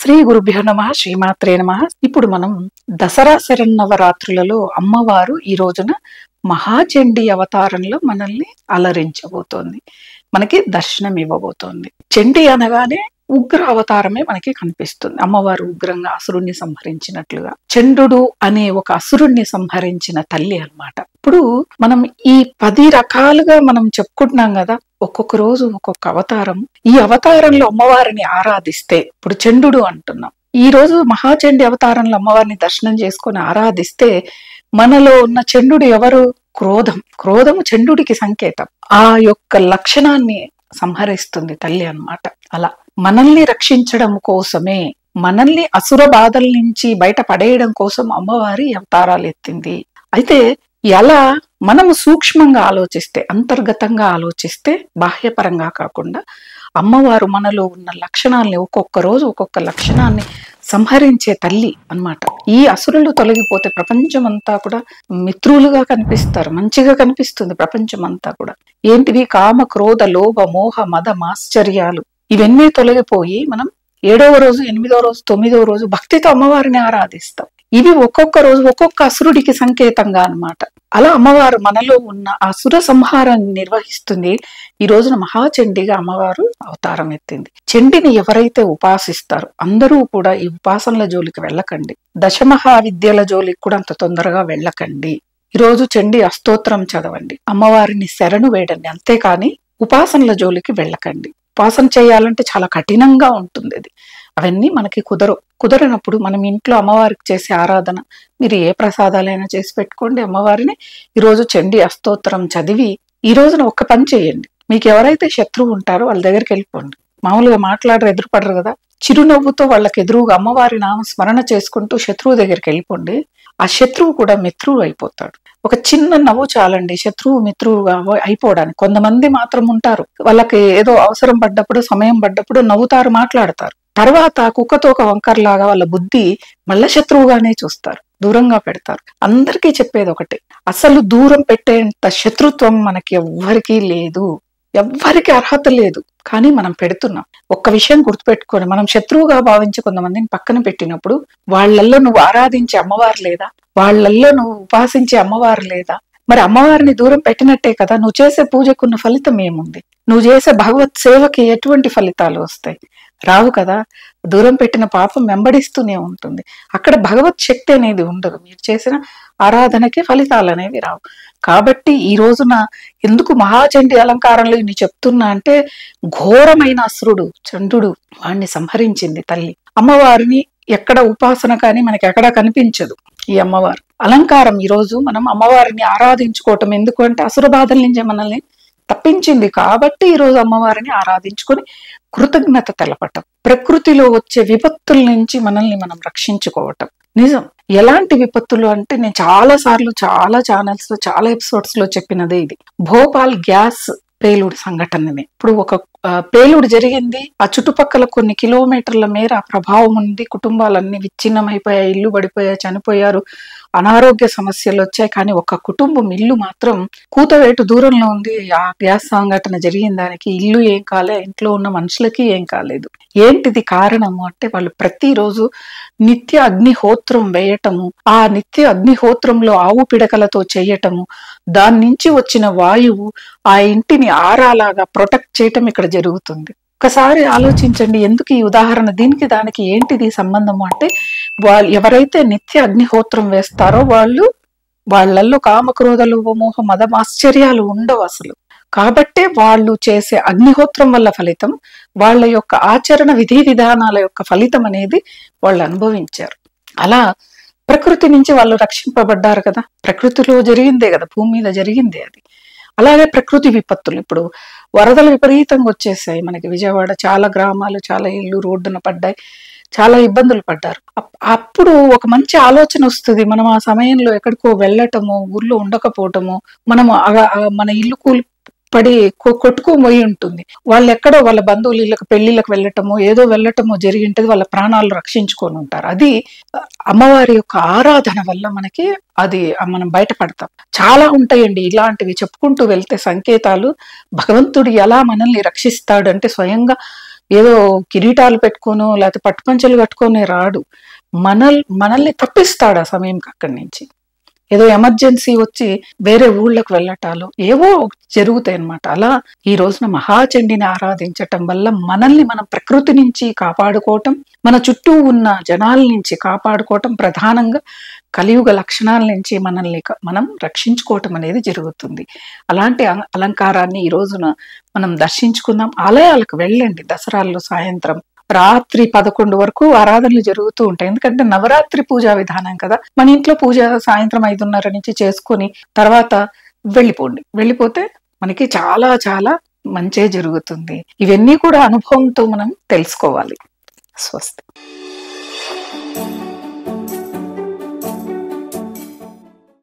శ్రీ గురుభ్యో నమః, శ్రీమాత్రే నమః. ఇప్పుడు మనం దసరా శరన్నవరాత్రులలో అమ్మవారు ఈ రోజున మహాచండీ అవతారంలో మనల్ని అలరించబోతోంది, మనకి దర్శనం ఇవ్వబోతోంది. చండీ అనగానే ఉగ్ర అవతారమే మనకి కనిపిస్తుంది. అమ్మవారు ఉగ్రంగా అసురుణ్ణి సంహరించినట్లుగా చండు అనే ఒక అసురుణ్ణి సంహరించిన తల్లి అన్నమాట. ఇప్పుడు మనం ఈ 10 రకాలుగా మనం చెప్పుకుంటున్నాం కదా, ఒక్కొక్క రోజు ఒక్కొక్క అవతారం. ఈ అవతారంలో అమ్మవారిని ఆరాధిస్తే, ఇప్పుడు చండు అంటున్నాం, ఈ రోజు మహాచండీ అవతారంలో అమ్మవారిని దర్శనం చేసుకొని ఆరాధిస్తే మనలో ఉన్న చండు ఎవరు? క్రోధము చండుకి సంకేతం. ఆ యొక్క లక్షణాన్ని సంహరిస్తుంది తల్లి అన్నమాట. అలా మనల్ని రక్షించడం కోసమే, మనల్ని అసుర బాధల నుంచి బయట పడేయడం కోసం అమ్మవారి అవతారాలు ఎత్తింది. అయితే ఎలా మనము సూక్ష్మంగా ఆలోచిస్తే, అంతర్గతంగా ఆలోచిస్తే, బాహ్యపరంగా కాకుండా అమ్మవారు మనలో ఉన్న లక్షణాలని, ఒక్కొక్క రోజు ఒక్కొక్క లక్షణాన్ని సంహరించే తల్లి అన్నమాట. ఈ అసురులు తొలగిపోతే ప్రపంచం అంతా కూడా మిత్రులుగా కనిపిస్తారు, మంచిగా కనిపిస్తుంది ప్రపంచం అంతా కూడా. ఏంటివి? కామ, క్రోధ, లోభ, మోహ, మద, మాశ్చర్యాలు ఇవన్నీ తొలగిపోయి మనం 7వ రోజు, 8వ రోజు, 9వ రోజు భక్తితో అమ్మవారిని ఆరాధిస్తాం. ఇవి ఒక్కొక్క రోజు ఒక్కొక్క అసురుడికి సంకేతంగా అన్నమాట. అలా అమ్మవారు మనలో ఉన్న అసుర సంహారాన్ని నిర్వహిస్తుంది. ఈ రోజున మహాచండీగా అమ్మవారు అవతారం ఎత్తింది. చండిని ఎవరైతే ఉపాసిస్తారో అందరూ కూడా ఈ ఉపాసనల జోలికి వెళ్ళకండి, దశమహావిద్యల జోలికి కూడా అంత తొందరగా వెళ్ళకండి. ఈ రోజు చండీ అష్టోత్తరం చదవండి, అమ్మవారిని శరణు వేడండి, అంతేకాని ఉపాసనల జోలికి వెళ్ళకండి. ఉపాసన చేయాలంటే చాలా కఠినంగా ఉంటుంది అది. అవన్నీ మనకి కుదరనప్పుడు మనం ఇంట్లో అమ్మవారికి చేసే ఆరాధన, మీరు ఏ ప్రసాదాలైనా చేసి పెట్టుకోండి. అమ్మవారిని ఈరోజు చండీ అష్టోత్తరం చదివి ఈ రోజున ఒక్క పని చేయండి. మీకు ఎవరైతే శత్రువు ఉంటారో వాళ్ళ దగ్గరికి వెళ్ళిపోండి. మామూలుగా మాట్లాడరు, ఎదురుపడరు కదా, చిరునవ్వుతో వాళ్ళకి ఎదురుగా అమ్మవారి నామ స్మరణ చేసుకుంటూ శత్రువు దగ్గరికి వెళ్ళిపోండి. ఆ శత్రువు కూడా మిత్రువు అయిపోతాడు. ఒక చిన్న నవ్వు చాలండి శత్రువు మిత్రువుగా అయిపోవడానికి. కొంతమంది మాత్రం ఉంటారు, వాళ్ళకి ఏదో అవసరం పడ్డప్పుడు, సమయం పడ్డప్పుడు నవ్వుతారు, మాట్లాడతారు. తర్వాత కుక్కతో ఒక వంకర్లాగా వాళ్ళ బుద్ధి మళ్ళా శత్రువుగానే చూస్తారు, దూరంగా పెడతారు. అందరికీ చెప్పేది ఒకటే, అసలు దూరం పెట్టేంత శత్రుత్వం మనకి ఎవ్వరికీ లేదు, ఎవ్వరికి అర్హత లేదు, కానీ మనం పెడుతున్నాం. ఒక్క విషయం గుర్తుపెట్టుకొని, మనం శత్రువుగా భావించి కొంతమందిని పక్కన పెట్టినప్పుడు వాళ్ళల్లో నువ్వు ఆరాధించే అమ్మవారు లేదా, వాళ్ళల్లో నువ్వు ఉపాసించే అమ్మవారు లేదా, మరి అమ్మవారిని దూరం పెట్టినట్టే కదా. నువ్వు చేసే పూజకున్న ఫలితం ఏముంది? నువ్వు చేసే భగవత్ సేవకి ఎటువంటి ఫలితాలు వస్తాయి? రావు కదా. దూరం పెట్టిన పాపం వెంబడిస్తూనే ఉంటుంది. అక్కడ భగవత్ శక్తి అనేది ఉండదు. మీరు చేసిన ఆరాధనకి ఫలితాలు అనేవి రావు. కాబట్టి ఈ రోజున ఎందుకు మహాచండీ అలంకారంలో ఇన్ని చెప్తున్నా అంటే, ఘోరమైన అసురుడు చండు వాణ్ణి సంహరించింది తల్లి. అమ్మవారిని ఎక్కడ ఉపాసన కానీ మనకి ఎక్కడ కనిపించదు ఈ అమ్మవారు అలంకారం. ఈ రోజు మనం అమ్మవారిని ఆరాధించుకోవటం ఎందుకు అంటే, అసుర బాధల నుంచి మనల్ని తప్పించింది కాబట్టి ఈ రోజు అమ్మవారిని ఆరాధించుకొని కృతజ్ఞత తెలపటం, ప్రకృతిలో వచ్చే విపత్తుల నుంచి మనల్ని మనం రక్షించుకోవటం. నిజం, ఎలాంటి విపత్తులు అంటే, నేను చాలా సార్లు చాలా ఛానల్స్ లో చాలా ఎపిసోడ్స్ లో చెప్పినదే ఇది. భోపాల్ గ్యాస్ పేలుడు సంఘటనని. ఇప్పుడు ఒక పేలుడు జరిగింది, ఆ చుట్టుపక్కల కొన్ని కిలోమీటర్ల మేర ఆ ప్రభావం ఉంది, కుటుంబాలన్నీ విచ్ఛిన్నమైపోయాయి, ఇల్లు పడిపోయాయి, చనిపోయారు, అనారోగ్య సమస్యలు వచ్చాయి. కానీ ఒక కుటుంబం ఇల్లు మాత్రం కూతవేటు దూరంలో ఉంది. ఆ గ్యాస్ సంఘటన జరిగిన దానికి ఇల్లు ఏం కాలే, ఇంట్లో ఉన్న మనుషులకి ఏం కాలేదు. ఏంటిది కారణము అంటే, వాళ్ళు ప్రతిరోజు నిత్య అగ్నిహోత్రం వేయటము, ఆ నిత్య అగ్నిహోత్రంలో ఆవు పిడకలతో చేయటము, దాని నుంచి వచ్చిన వాయువు ఆ ఇంటిని ఆరాలాగా ప్రొటెక్ట్ చేయటం ఇక్కడ జరుగుతుంది. ఒకసారి ఆలోచించండి, ఎందుకు ఈ ఉదాహరణ, దీనికి దానికి ఏంటిది సంబంధము అంటే, వాళ్ళు ఎవరైతే నిత్య అగ్నిహోత్రం వేస్తారో వాళ్ళల్లో కామక్రోధలు, మోహ, మద, ఆశ్చర్యాలు ఉండవు అసలు. కాబట్టే వాళ్ళు చేసే అగ్నిహోత్రం వల్ల ఫలితం, వాళ్ళ యొక్క ఆచరణ విధి విధానాల యొక్క ఫలితం అనేది వాళ్ళు అనుభవించారు. అలా ప్రకృతి నుంచి వాళ్ళు రక్షింపబడ్డారు కదా, ప్రకృతిలో జరిగిందే కదా, భూమి మీద జరిగిందే అది. అలాగే ప్రకృతి విపత్తులు, ఇప్పుడు వరదలు విపరీతంగా వచ్చేసాయి మనకి. విజయవాడ చాలా గ్రామాలు, చాలా ఇళ్ళు రోడ్డున పడ్డాయి, చాలా ఇబ్బందులు పడ్డారు. అప్పుడు ఒక మంచి ఆలోచన వస్తుంది, మనం ఆ సమయంలో ఎక్కడికో వెళ్ళటము, ఊర్లో ఉండకపోవటము, మనము మన ఇల్లు పడి కొట్టుకోబోయి ఉంటుంది. వాళ్ళు ఎక్కడో వాళ్ళ బంధువులు ఇళ్ళకి పెళ్లిళ్ళకి వెళ్ళటమో ఏదో వెళ్ళటమో జరిగి ఉంటుంది, వాళ్ళ ప్రాణాలు రక్షించుకొని ఉంటారు. అది అమ్మవారి యొక్క ఆరాధన వల్ల మనకి అది మనం బయటపడతాం. చాలా ఉంటాయండి ఇలాంటివి చెప్పుకుంటూ వెళ్తే సంకేతాలు. భగవంతుడు ఎలా మనల్ని రక్షిస్తాడు అంటే, స్వయంగా ఏదో కిరీటాలు పెట్టుకోనో లేకపోతే పట్టుపంచలు కట్టుకొని రాడు. మనల్ని తప్పిస్తాడు ఆ సమయంకి అక్కడి నుంచి. ఏదో ఎమర్జెన్సీ వచ్చి వేరే ఊళ్ళకి వెళ్ళటాలు ఏవో జరుగుతాయి అన్నమాట. అలా ఈ రోజున మహాచండిని ఆరాధించటం వల్ల మనల్ని మనం ప్రకృతి నుంచి కాపాడుకోవటం, మన చుట్టూ ఉన్న జనాల నుంచి కాపాడుకోవటం, ప్రధానంగా కలియుగ లక్షణాల నుంచి మనల్ని మనం రక్షించుకోవటం అనేది జరుగుతుంది. అలాంటి అలంకారాన్ని ఈ రోజున మనం దర్శించుకుందాం. ఆలయాలకు వెళ్ళండి. దసరాల్లో సాయంత్రం రాత్రి 11 వరకు ఆరాధనలు జరుగుతూ ఉంటాయి. ఎందుకంటే నవరాత్రి పూజా విధానం కదా. మన ఇంట్లో పూజ సాయంత్రం 5:30 నుంచి చేసుకొని తర్వాత వెళ్ళిపోండి. వెళ్ళిపోతే మనకి చాలా చాలా మంచే జరుగుతుంది. ఇవన్నీ కూడా అనుభవంతో మనం తెలుసుకోవాలి. స్వస్తి.